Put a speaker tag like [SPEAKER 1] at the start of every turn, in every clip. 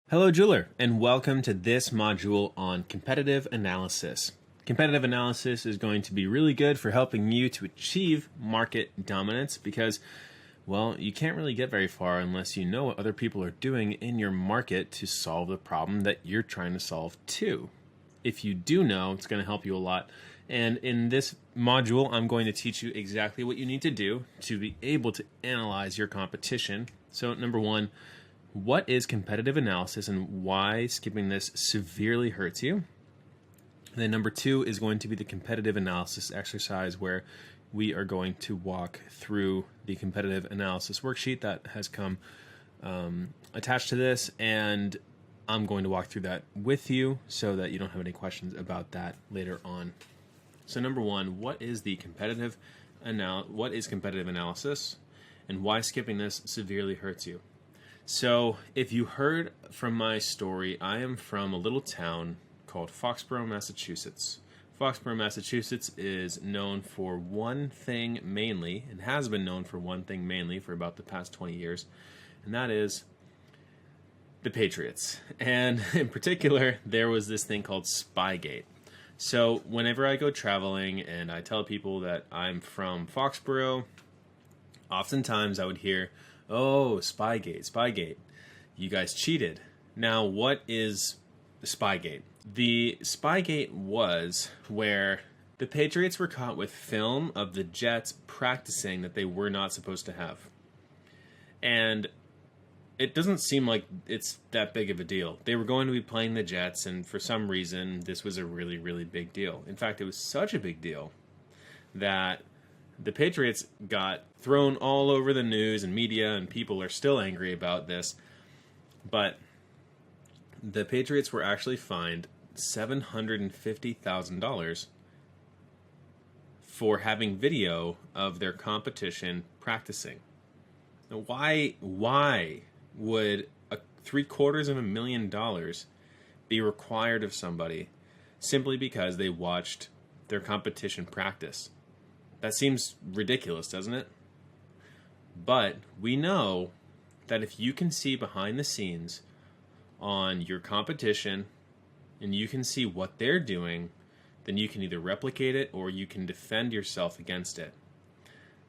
[SPEAKER 1] Hello, jeweler, and welcome to this module on competitive analysis. Competitive analysis is going to be really good for helping you to achieve market dominance because, well, you can't really get very far unless you know what other people are doing in your market to solve the problem that you're trying to solve too. If you do know, it's going to help you a lot. And in this module, I'm going to teach you exactly what you need to do to be able to analyze your competition. So, number one, what is competitive analysis and why skipping this severely hurts you? And then number two is going to be the competitive analysis exercise, where we are going to walk through the competitive analysis worksheet that has come attached to this, and I'm going to walk through that with you so that you don't have any questions about that later on. So number one, what is competitive analysis, and why skipping this severely hurts you? So, if you heard from my story, I am from a little town called Foxborough, Massachusetts. Foxborough, Massachusetts is known for one thing mainly, and has been known for one thing mainly for about the past 20 years, and that is the Patriots. And in particular, there was this thing called Spygate. So, whenever I go traveling and I tell people that I'm from Foxborough, oftentimes I would hear, "Oh, Spygate. You guys cheated." Now, what is the Spygate? The Spygate was where the Patriots were caught with film of the Jets practicing that they were not supposed to have. And it doesn't seem like it's that big of a deal. They were going to be playing the Jets, and for some reason, this was a really, really big deal. In fact, it was such a big deal that the Patriots got thrown all over the news and media, and people are still angry about this. But the Patriots were actually fined $750,000 for having video of their competition practicing. Now, why would $750,000 be required of somebody simply because they watched their competition practice? That seems ridiculous, doesn't it? But we know that if you can see behind the scenes on your competition and you can see what they're doing, then you can either replicate it or you can defend yourself against it.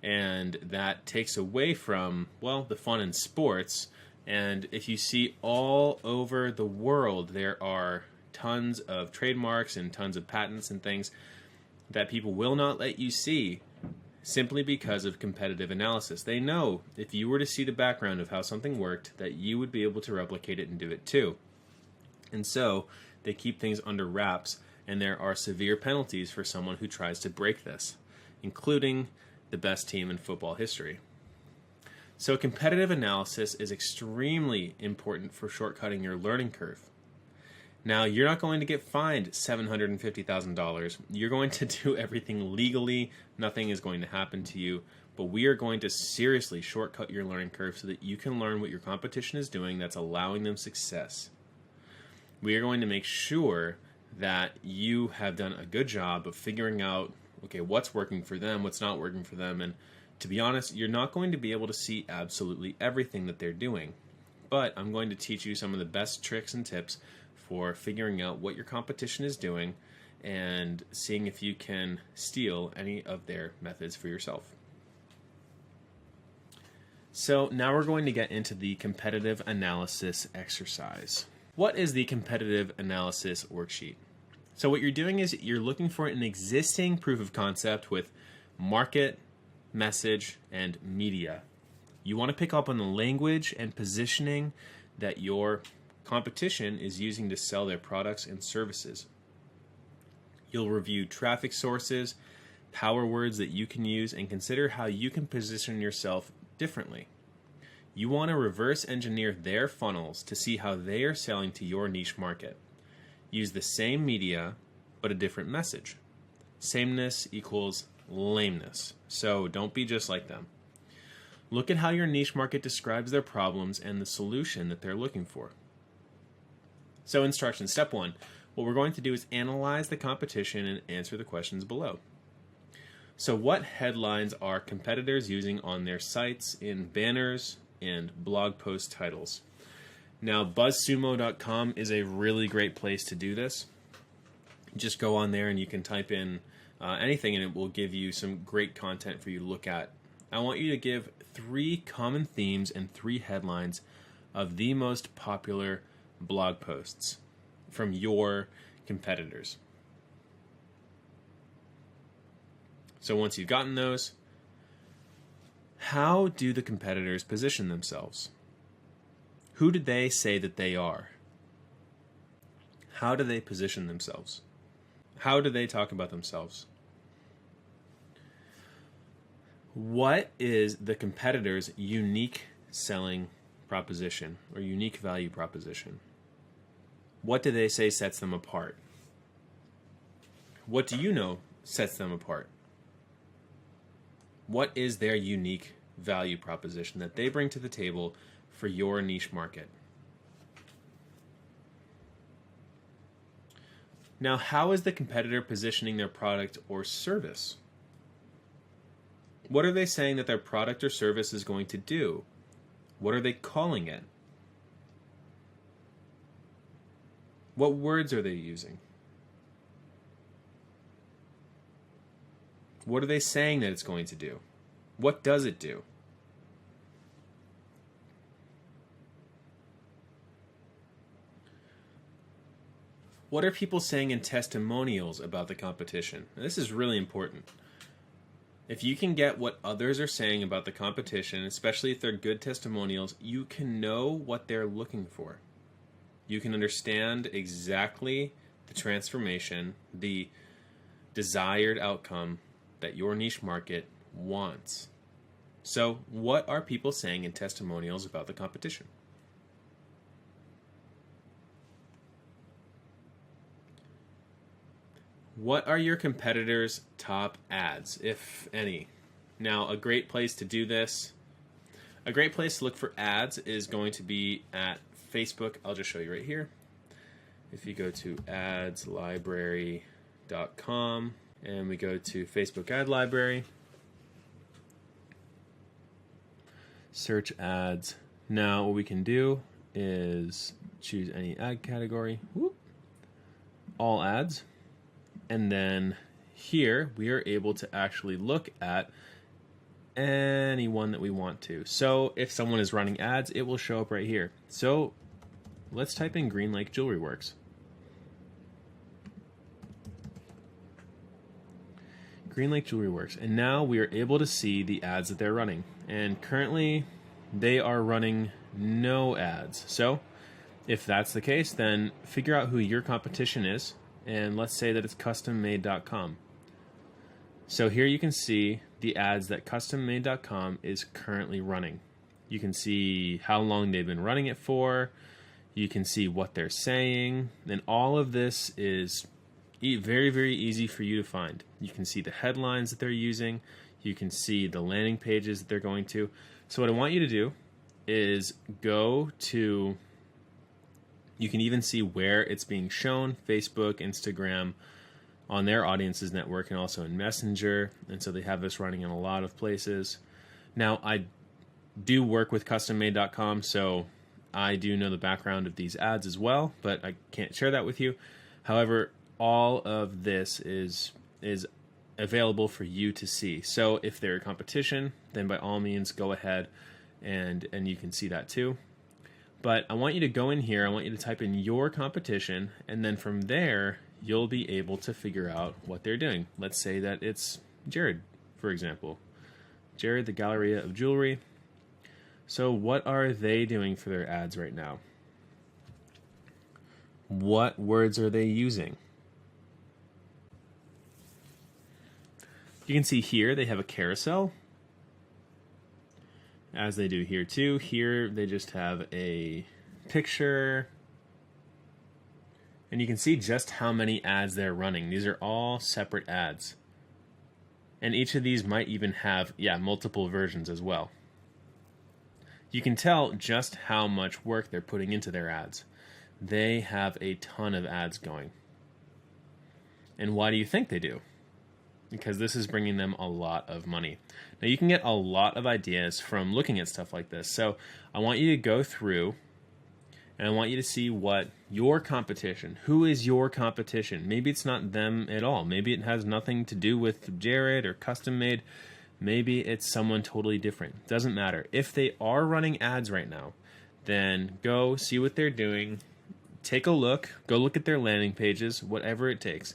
[SPEAKER 1] And that takes away from, well, the fun in sports. And if you see all over the world, there are tons of trademarks and tons of patents and things that people will not let you see simply because of competitive analysis. They know if you were to see the background of how something worked, that you would be able to replicate it and do it too. And so they keep things under wraps, and there are severe penalties for someone who tries to break this, including the best team in football history. So competitive analysis is extremely important for shortcutting your learning curve. Now, you're not going to get fined $750,000. You're going to do everything legally. Nothing is going to happen to you. But we are going to seriously shortcut your learning curve so that you can learn what your competition is doing that's allowing them success. We are going to make sure that you have done a good job of figuring out, okay, what's working for them, what's not working for them. And to be honest, you're not going to be able to see absolutely everything that they're doing. But I'm going to teach you some of the best tricks and tips for figuring out what your competition is doing and seeing if you can steal any of their methods for yourself. So now we're going to get into the competitive analysis exercise. What is the competitive analysis worksheet? So what you're doing is you're looking for an existing proof of concept with market, message, and media. You want to pick up on the language and positioning that your competition is using to sell their products and services. You'll review traffic sources, power words that you can use, and consider how you can position yourself differently. You want to reverse engineer their funnels to see how they are selling to your niche market. Use the same media, but a different message. Sameness equals lameness, so don't be just like them. Look at how your niche market describes their problems and the solution that they're looking for. So instruction, step one, what we're going to do is analyze the competition and answer the questions below. So what headlines are competitors using on their sites in banners and blog post titles? Now, buzzsumo.com is a really great place to do this. Just go on there and you can type in anything and it will give you some great content for you to look at. I want you to give 3 common themes and 3 headlines of the most popular blog posts from your competitors. So once you've gotten those, how do the competitors position themselves? Who did they say that they are? How do they position themselves? How do they talk about themselves? What is the competitor's unique selling proposition or unique value proposition? What do they say sets them apart? What do you know sets them apart? What is their unique value proposition that they bring to the table for your niche market? Now, how is the competitor positioning their product or service? What are they saying that their product or service is going to do? What are they calling it? What words are they using? What are they saying that it's going to do? What does it do? What are people saying in testimonials about the competition? Now, this is really important. If you can get what others are saying about the competition, especially if they're good testimonials, you can know what they're looking for. You can understand exactly the transformation, the desired outcome that your niche market wants. So, what are people saying in testimonials about the competition? What are your competitors' top ads, if any? Now, a great place to do this, a great place to look for ads is going to be at Facebook. I'll just show you right here. If you go to adslibrary.com and we go to Facebook Ad Library, search ads. Now, what we can do is choose any ad category, all ads. And then here we are able to actually look at any one that we want to. So if someone is running ads, it will show up right here. So let's type in Green Lake Jewelry Works. Green Lake Jewelry Works. And now we are able to see the ads that they're running. And currently they are running no ads. So if that's the case, then figure out who your competition is. And let's say that it's custommade.com. So here you can see the ads that custommade.com is currently running. You can see how long they've been running it for. You can see what they're saying. And all of this is very, very easy for you to find. You can see the headlines that they're using. You can see the landing pages that they're going to. So what I want you to do is go to... You can even see where it's being shown, Facebook, Instagram, on their audiences network, and also in Messenger. And so they have this running in a lot of places. Now, I do work with custommade.com, so I do know the background of these ads as well, but I can't share that with you. However, all of this is available for you to see. So if they're a competition, then by all means go ahead and you can see that too. But I want you to go in here, I want you to type in your competition, and then from there, you'll be able to figure out what they're doing. Let's say that it's Jared, for example. Jared, the Galleria of Jewelry. So what are they doing for their ads right now? What words are they using? You can see here they have a carousel, as they do here too. Here they just have a picture, and you can see just how many ads they're running. These are all separate ads, and each of these might even have multiple versions as well. You can tell just how much work they're putting into their ads. They have a ton of ads going. And why do you think they do? Because this is bringing them a lot of money. Now, you can get a lot of ideas from looking at stuff like this. So I want you to go through And I want you to see what your competition, who is your competition? Maybe it's not them at all. Maybe it has nothing to do with Jared or custom made. Maybe it's someone totally different. Doesn't matter. If they are running ads right now, then go see what they're doing. Take a look. Go look at their landing pages, whatever it takes.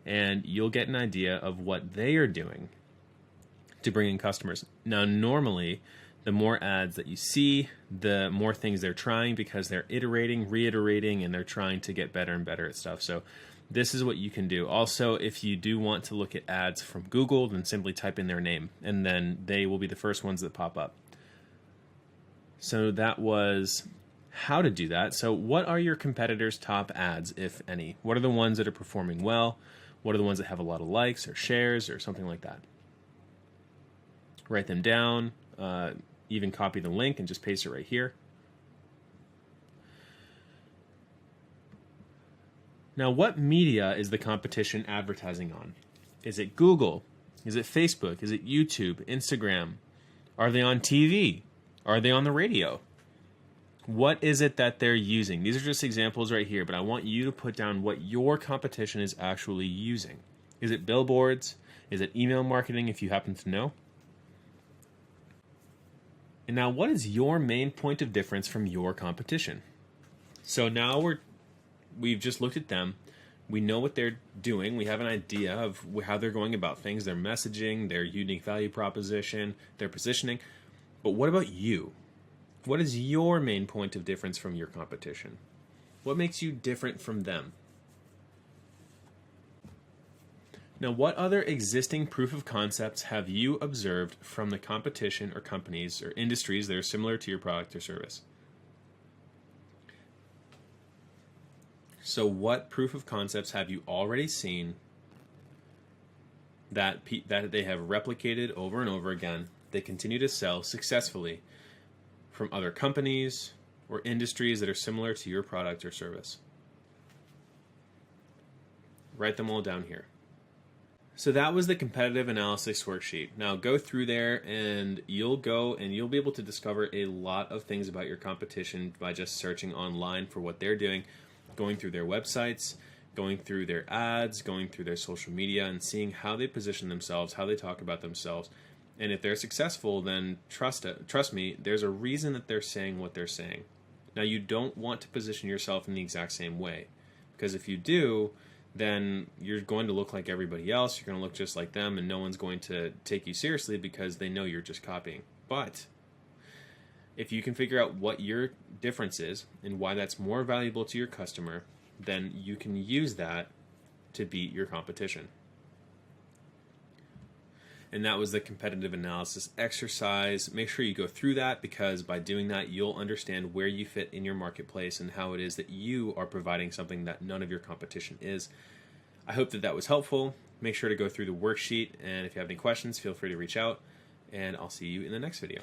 [SPEAKER 1] And you'll get an idea of what they are doing to bring in customers. Now, normally, the more ads that you see, the more things they're trying because they're iterating, reiterating, and they're trying to get better and better at stuff. So this is what you can do. Also, if you do want to look at ads from Google, then simply type in their name, and then they will be the first ones that pop up. So that was how to do that. So what are your competitors' top ads, if any? What are the ones that are performing well? What are the ones that have a lot of likes or shares or something like that? Write them down. Even copy the link and just paste it right here. Now, what media is the competition advertising on? Is it Google? Is it Facebook? Is it YouTube? Instagram? Are they on TV? Are they on the radio? What is it that they're using? These are just examples right here, but I want you to put down what your competition is actually using. Is it billboards? Is it email marketing, if you happen to know? And now, what is your main point of difference from your competition? So now we've just looked at them. We know what they're doing. We have an idea of how they're going about things, their messaging, their unique value proposition, their positioning. But what about you? What is your main point of difference from your competition? What makes you different from them? Now, what other existing proof of concepts have you observed from the competition or companies or industries that are similar to your product or service? So what proof of concepts have you already seen that they have replicated over and over again, they continue to sell successfully from other companies or industries that are similar to your product or service? Write them all down here. So that was the competitive analysis worksheet. Now go through there and you'll be able to discover a lot of things about your competition by just searching online for what they're doing, going through their websites, going through their ads, going through their social media, and seeing how they position themselves, how they talk about themselves. And if they're successful, then trust me, there's a reason that they're saying what they're saying. Now, you don't want to position yourself in the exact same way, because if you do, then you're going to look like everybody else. You're going to look just like them, and no one's going to take you seriously because they know you're just copying. But if you can figure out what your difference is and why that's more valuable to your customer, then you can use that to beat your competition. And that was the competitive analysis exercise. Make sure you go through that, because by doing that, you'll understand where you fit in your marketplace and how it is that you are providing something that none of your competition is. I hope that was helpful. Make sure to go through the worksheet, and if you have any questions, feel free to reach out, and I'll see you in the next video.